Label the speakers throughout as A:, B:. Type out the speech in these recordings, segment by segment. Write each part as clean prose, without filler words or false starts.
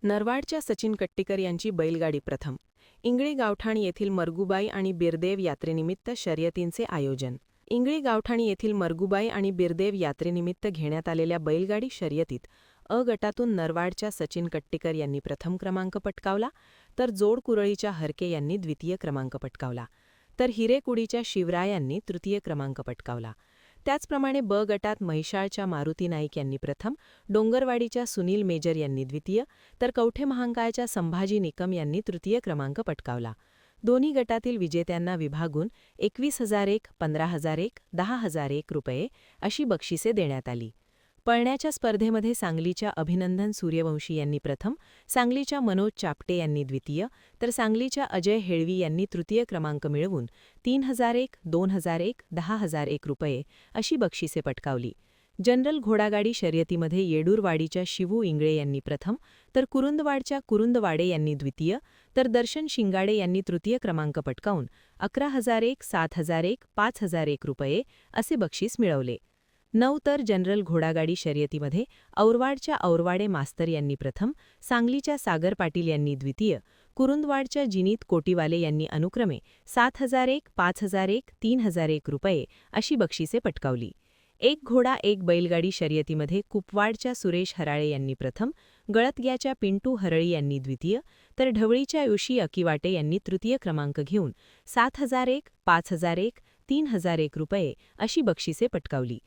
A: नरवाडच्या सचिन कट्टीकर यांची बैलगाडी प्रथम. इंगळी गावठाण येथील मरगुबाई आणि बिरदेव यात्रेनिमित्त शर्यतींचे आयोजन. इंगळी गावठाण येथील मरगुबाई आणि बिरदेव यात्रेनिमित्त घेण्यात आलेल्या बैलगाडी शर्यतीत अ गटातून नरवाडच्या सचिन कट्टीकर यांनी प्रथम क्रमांक पटकावला, तर जोडकुरळीच्या हरके यांनी द्वितीय क्रमांक पटकावला, तर हिरेकुडीच्या शिवराय यांनी तृतीय क्रमांक पटकावला. त्याचप्रमाणे ब गटात म्हैसाळच्या मारुती नाईक यांनी प्रथम, डोंगरवाडीच्या सुनील मेजर यांनी द्वितीय, तर कवठे महांकाळच्या संभाजी निकम यांनी तृतीय क्रमांक पटकावला. दोन्ही गटातील विजेत्यांना विभागून 21,001, 15,001, 10,001 रुपये अशी बक्षिसे देण्यात आली. पळण्याच्या स्पर्धेमध्ये सांगलीच्या अभिनंदन सूर्यवंशी यांनी प्रथम, सांगलीच्या मनोज चापटे यांनी द्वितीय, तर सांगलीच्या अजय हेळवी यांनी तृतीय क्रमांक मिळवून 3,001, 2,001, 10,001 रुपये अशी बक्षिसे पटकावली. जनरल घोडागाडी शर्यतीमध्ये येडूरवाडीच्या शिवू इंगळे यांनी प्रथम, तर कुरुंदवाडच्या कुरुंदवाडे यांनी द्वितीय, तर दर्शन शिंगाडे यांनी तृतीय क्रमांक पटकावून 11,001, 7,001, 5,001 रुपये असे बक्षीस मिळवले. तर जनरल घोडागाडी शर्यतीमध्ये औरवाडच्या औरवाडे मास्तर यांनी प्रथम, सांगलीच्या सागर पाटील यांनी द्वितीय, कुरुंदवाडच्या जिनीत कोटीवाले यांनी अनुक्रमे 7,001, 5,001, 3,001 रुपये अशी बक्षिसे पटकावली. एक घोडा एक बैलगाडी शर्यतीमध्ये कुपवाडच्या सुरेश हराळे यांनी प्रथम, गळतग्याच्या पिंटू हरळी यांनी द्वितीय, तर ढवळीच्या योशी अकिवाटे यांनी तृतीय क्रमांक घेऊन 7,001, 5,001, 3,001 रुपये अशी बक्षिसे पटकावली.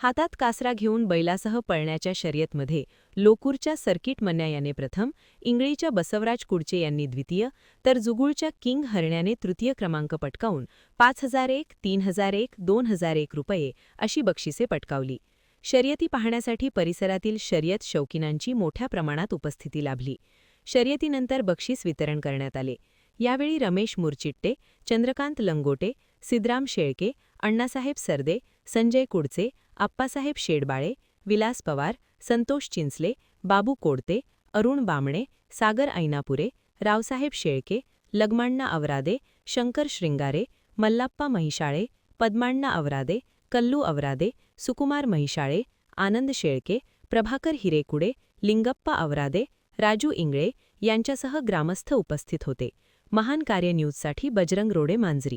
A: हातात कासरा घेऊन बैलासह पळण्याच्या शर्यतमध्ये लोकूरच्या सर्किट मन्या याने प्रथम, इंगळीच्या बसवराज कुडचे यांनी द्वितीय, तर जुगुळच्या किंग हरण्याने तृतीय क्रमांक पटकावून 5,001, 3,001, 2,001 रुपये अशी बक्षिसे पटकावली. शर्यती पाहण्यासाठी परिसरातील शर्यत शौकीनांची मोठ्या प्रमाणात उपस्थिती लाभली. शर्यतीनंतर बक्षीस वितरण करण्यात आले. यावेळी रमेश मुरचिट्टे, चंद्रकांत लंगोटे, सिद्धराम शेळके, अण्णासाहेब सरदे, संजय कुडचे, आप्पासाहेब शेडबाळे, विलास पवार, संतोष चिंचले, बाबू कोडते, अरुण बामणे, सागर ऐनापुरे, रावसाहेब शेळके, लगमाण्णा अवरादे, शंकर श्रिंगारे, मल्लाप्पा महिशाळे, पद्माण्णा अवरादे, कल्लू अवरादे, सुकुमार महिशाळे, आनंद शेळके, प्रभाकर हिरेकुडे, लिंगप्पा अवरादे, राजू इंगळे यांच्यासह ग्रामस्थ उपस्थित होते. महान कार्य न्यूजसाठी बजरंग रोडे, मांजरी.